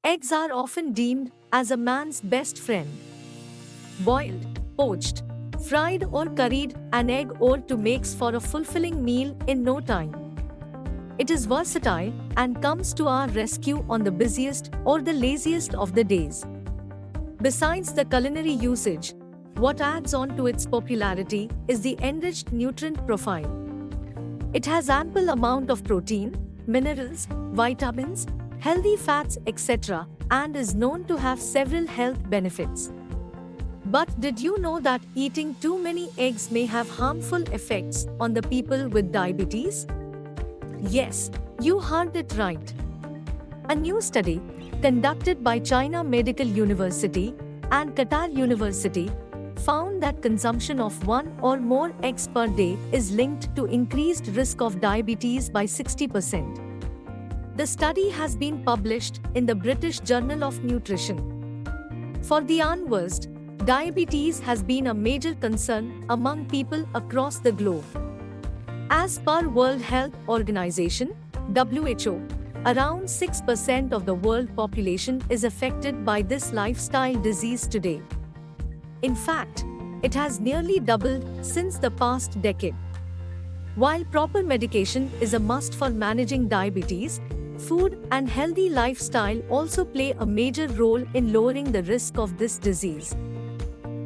Eggs are often deemed as a man's best friend. Boiled, poached, fried or curried, an egg or two makes for a fulfilling meal in no time. It is versatile and comes to our rescue on the busiest or the laziest of the days. Besides the culinary usage, what adds on to its popularity is the enriched nutrient profile. It has ample amount of protein, minerals, vitamins, healthy fats, etc., and is known to have several health benefits. But did you know that eating too many eggs may have harmful effects on the people with diabetes? Yes, you heard it right. A new study, conducted by China Medical University and Qatar University, found that consumption of one or more eggs per day is linked to increased risk of diabetes by 60%. The study has been published in the British Journal of Nutrition. For the unversed, diabetes has been a major concern among people across the globe. As per World Health Organization (WHO), around 6% of the world population is affected by this lifestyle disease today. In fact, it has nearly doubled since the past decade. While proper medication is a must for managing diabetes, food and healthy lifestyle also play a major role in lowering the risk of this disease.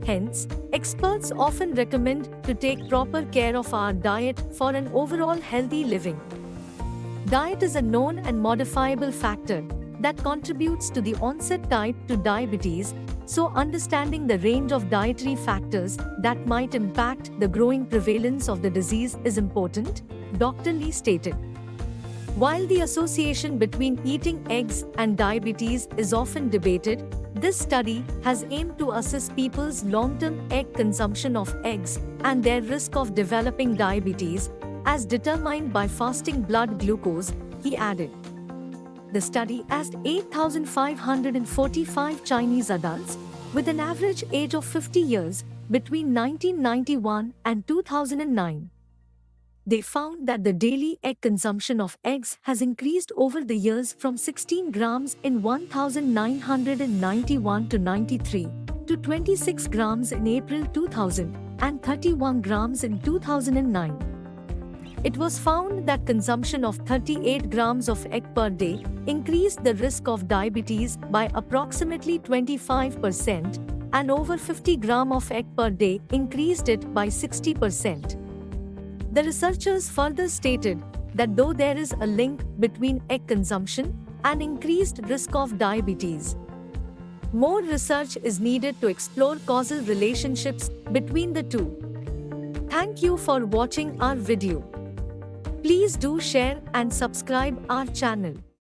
Hence, experts often recommend to take proper care of our diet for an overall healthy living. Diet is a known and modifiable factor that contributes to the onset type 2 diabetes, so understanding the range of dietary factors that might impact the growing prevalence of the disease is important, Dr. Lee stated. While the association between eating eggs and diabetes is often debated, this study has aimed to assess people's long-term egg consumption of eggs and their risk of developing diabetes, as determined by fasting blood glucose, he added. The study asked 8,545 Chinese adults, with an average age of 50 years, between 1991 and 2009. They found that the daily egg consumption of eggs has increased over the years from 16 grams in 1991 to 93, to 26 grams in April 2000, and 31 grams in 2009. It was found that consumption of 38 grams of egg per day increased the risk of diabetes by approximately 25%, and over 50 grams of egg per day increased it by 60%. The researchers further stated that though there is a link between egg consumption and increased risk of diabetes, more research is needed to explore causal relationships between the two. Thank you for watching our video. Please do share and subscribe our channel.